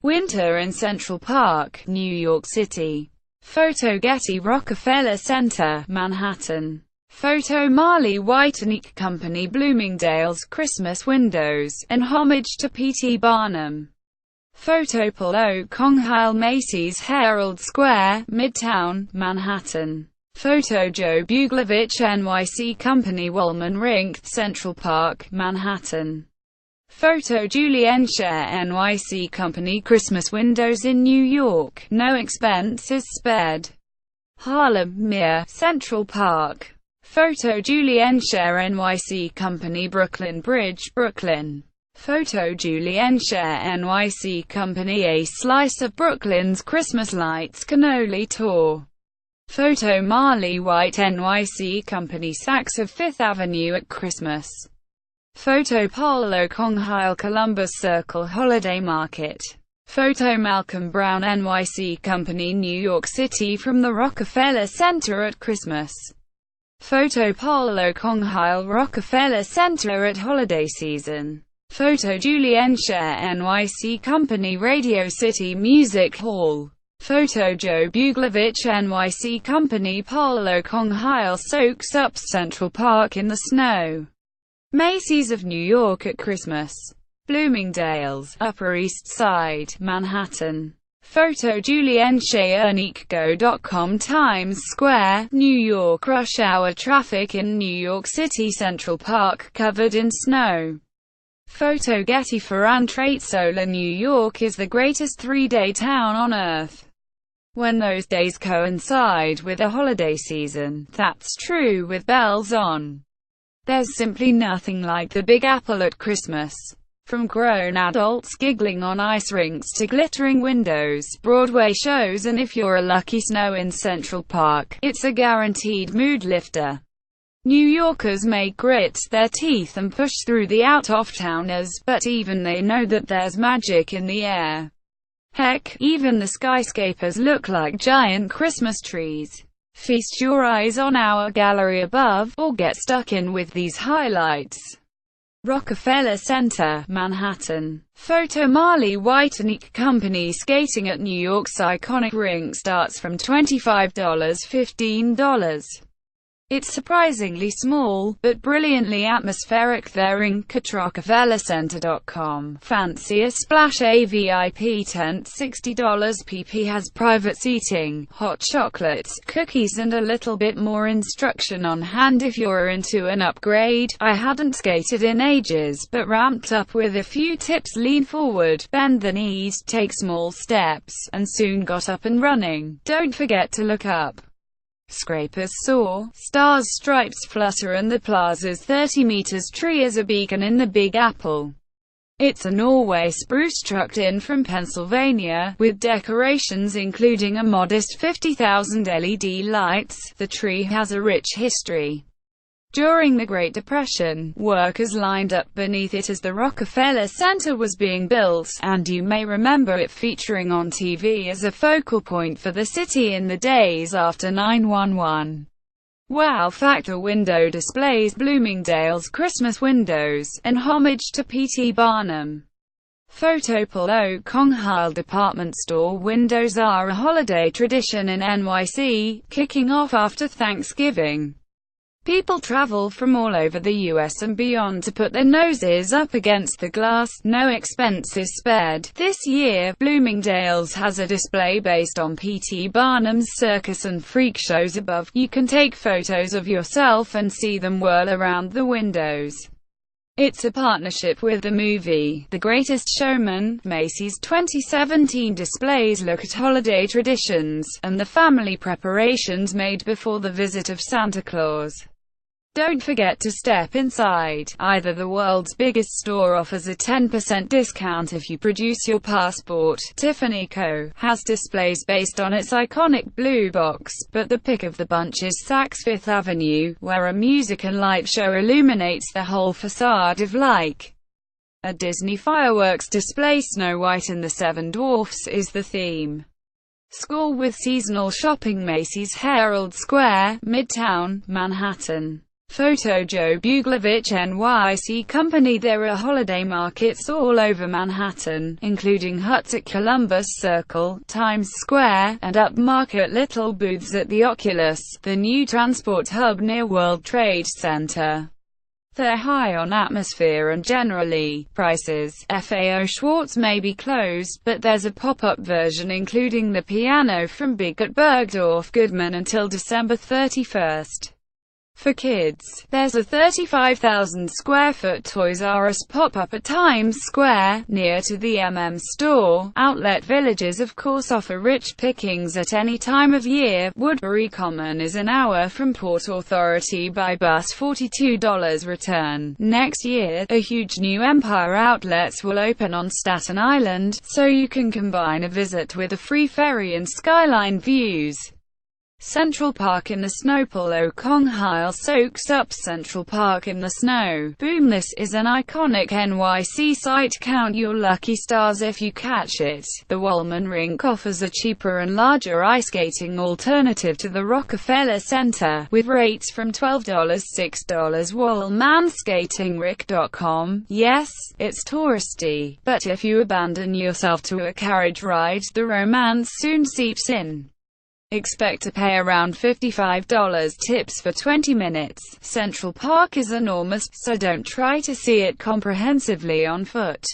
Winter in Central Park, New York City. Photo Getty Rockefeller Center, Manhattan. Photo Marley White and Ink Company Bloomingdale's Christmas Windows, in homage to P.T. Barnum. Photo Paul O'Conghile Macy's Herald Square, Midtown, Manhattan. Photo Joe Buglovich NYC Company Woolman Rink, Central Park, Manhattan. Photo Julienne Share NYC Company Christmas Windows in New York, no expenses spared. Harlem, Mir, Central Park. Photo Julienne Share NYC Company Brooklyn Bridge, Brooklyn. Photo Julienne Share NYC Company A Slice of Brooklyn's Christmas Lights Cannoli Tour. Photo Marley White NYC Company Saks of Fifth Avenue at Christmas. Photo Paul O'Conghile Columbus Circle Holiday Market. Photo Malcolm Brown NYC Company New York City from the Rockefeller Center at Christmas. Photo Paul O'Conghile Rockefeller Center at holiday season. Photo Julienne Share NYC Company Radio City Music Hall. Photo Joe Buglovich NYC Company Paul O'Conghile soaks up Central Park in the snow. Macy's of New York at Christmas. Bloomingdale's, Upper East Side, Manhattan. Photo Julienne Share NickGo.com Times Square, New York. Rush hour traffic in New York City Central Park covered in snow. Photo Getty Ferran Trait Solar New York is the greatest three-day town on Earth. When those days coincide with a holiday season, that's true with bells on. There's simply nothing like the Big Apple at Christmas. From grown adults giggling on ice rinks to glittering windows, Broadway shows, and if you're a lucky snow in Central Park, it's a guaranteed mood lifter. New Yorkers may grit their teeth and push through the out-of-towners, but even they know that there's magic in the air. Heck, even the skyscrapers look like giant Christmas trees. Feast your eyes on our gallery above, or get stuck in with these highlights. Rockefeller Center, Manhattan. Photo Marley White and Ink Company skating at New York's iconic rink starts from $25–$15. It's surprisingly small, but brilliantly atmospheric. Their rink at RockefellerCenter.com. Fancy a splash VIP tent, $60 pp. Has private seating, hot chocolates, cookies and a little bit more instruction on hand if you're into an upgrade. I hadn't skated in ages, but ramped up with a few tips. Lean forward, bend the knees, take small steps, and soon got up and running. Don't forget to look up. Scrapers soar, stars stripes flutter, and the plaza's 30 meters tree is a beacon in the Big Apple. It's a Norway spruce trucked in from Pennsylvania, with decorations including a modest 50,000 LED lights. The tree has a rich history. During the Great Depression, workers lined up beneath it as the Rockefeller Center was being built, and you may remember it featuring on TV as a focal point for the city in the days after 9/11. Wow Factor window displays Bloomingdale's Christmas windows, in homage to P.T. Barnum. Photo Paul O'Conghile department store windows are a holiday tradition in NYC, kicking off after Thanksgiving. People travel from all over the U.S. and beyond to put their noses up against the glass, no expenses spared. This year, Bloomingdale's has a display based on P.T. Barnum's circus and freak shows above. You can take photos of yourself and see them whirl around the windows. It's a partnership with the movie The Greatest Showman. Macy's 2017 displays look at holiday traditions, and the family preparations made before the visit of Santa Claus. Don't forget to step inside. Either the world's biggest store offers a 10% discount if you produce your passport. Tiffany Co. has displays based on its iconic blue box, but the pick of the bunch is Saks Fifth Avenue, where a music and light show illuminates the whole facade of like a Disney fireworks display. Snow White and the Seven Dwarfs is the theme. Score with seasonal shopping. Macy's Herald Square, Midtown, Manhattan. Photo Joe Buglovich NYC Company. There are holiday markets all over Manhattan, including huts at Columbus Circle, Times Square, and upmarket little booths at the Oculus, the new transport hub near World Trade Center. They're high on atmosphere and generally prices. FAO Schwartz may be closed, but there's a pop-up version including the piano from Big at Bergdorf Goodman until December 31st. For kids, there's a 35,000 square foot Toys R Us pop-up at Times Square, near to the store. Outlet villages of course offer rich pickings at any time of year. Woodbury Common is an hour from Port Authority by bus, $42 return. Next year, a huge new Empire Outlets will open on Staten Island, so you can combine a visit with a free ferry and skyline views. Central Park in the snow. Polo Kong Heil soaks up Central Park in the snow. Boom! This is an iconic NYC site. Count your lucky stars if you catch it. The Wollman Rink offers a cheaper and larger ice skating alternative to the Rockefeller Center, with rates from $12 $6. WollmanSkatingRink.com. Yes, it's touristy, but if you abandon yourself to a carriage ride, the romance soon seeps in. Expect to pay around $55 tips for 20 minutes. Central Park is enormous, so don't try to see it comprehensively on foot.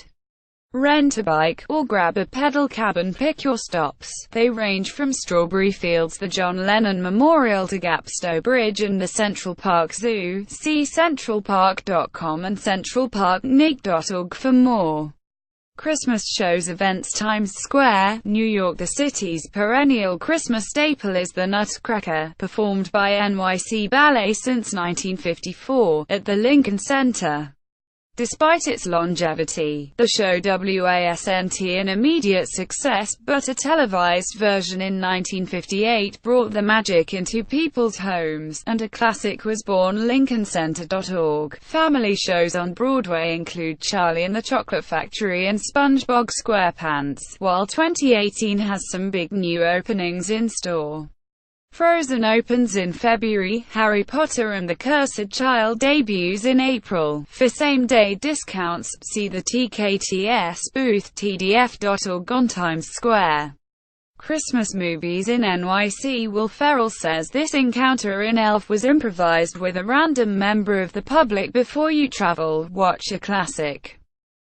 Rent a bike, or grab a pedal cab and pick your stops. They range from Strawberry Fields, the John Lennon Memorial, to Gapstow Bridge and the Central Park Zoo. See centralpark.com and centralparknic.org for more. Christmas shows. Events. Times Square, New York. The city's perennial Christmas staple is the Nutcracker, performed by NYC Ballet since 1954, at the Lincoln Center. Despite its longevity, the show wasn't an immediate success, but a televised version in 1958 brought the magic into people's homes, and a classic was born. LincolnCenter.org. Family shows on Broadway include Charlie and the Chocolate Factory and SpongeBob SquarePants, while 2018 has some big new openings in store. Frozen opens in February, Harry Potter and the Cursed Child debuts in April. For same-day discounts, see the TKTS booth, tdf.org on Times Square. Christmas movies in NYC. Will Ferrell says this encounter in Elf was improvised with a random member of the public. Before you travel, watch a classic.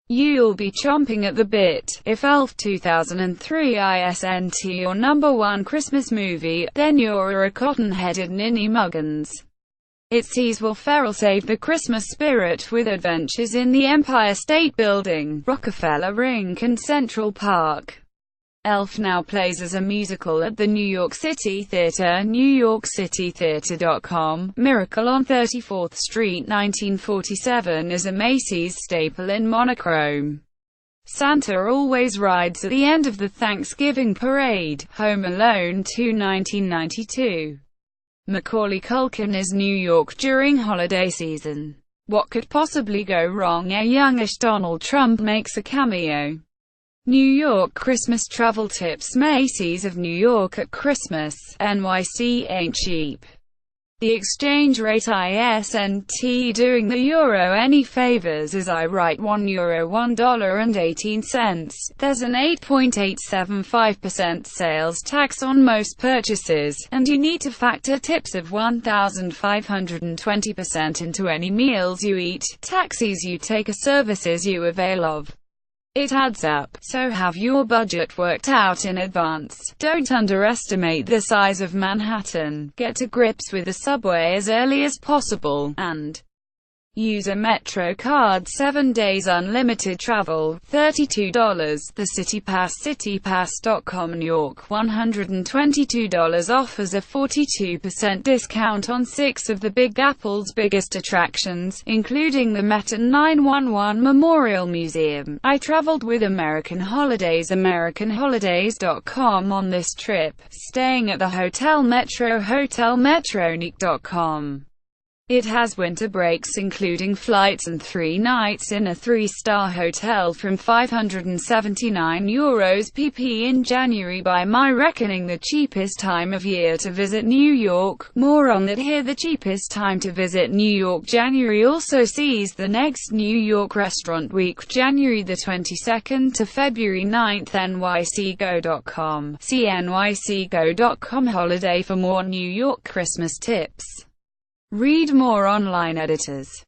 You'll be chomping at the bit. If Elf 2003 isn't your number one Christmas movie, then you're a cotton-headed ninny muggins. It sees Will Ferrell save the Christmas spirit with adventures in the Empire State Building, Rockefeller Rink and Central Park. Elf now plays as a musical at the New York City Theater, NewYorkCityTheater.com. Miracle on 34th Street 1947 is a Macy's staple in monochrome. Santa always rides at the end of the Thanksgiving parade. Home Alone 2 1992. Macaulay Culkin is New York during holiday season. What could possibly go wrong? A youngish Donald Trump makes a cameo. New York Christmas travel tips. Macy's of New York at Christmas. NYC ain't cheap. The exchange rate isn't doing the euro any favors, as I write €1 $1.18. There's an 8.875% sales tax on most purchases, and you need to factor tips of 1,520% into any meals you eat, taxis you take, or services you avail of. It adds up, so have your budget worked out in advance. Don't underestimate the size of Manhattan. Get to grips with the subway as early as possible, and use a Metro card. 7 days unlimited travel, $32. The City Pass. CityPass.com. New York, $122 offers a 42% discount on 6 of the Big Apple's biggest attractions, including the Met and 911 Memorial Museum. I traveled with American Holidays, AmericanHolidays.com, on this trip, staying at the Hotel Metro, HotelMetronic.com. It has winter breaks including flights and 3 nights in a 3-star hotel from €579 pp in January. By my reckoning, the cheapest time of year to visit New York. More on that here. The cheapest time to visit New York. January also sees the next New York Restaurant Week, January the 22nd to February 9th. nycgo.com. See nycgo.com holiday for more New York Christmas tips. Read more online editors.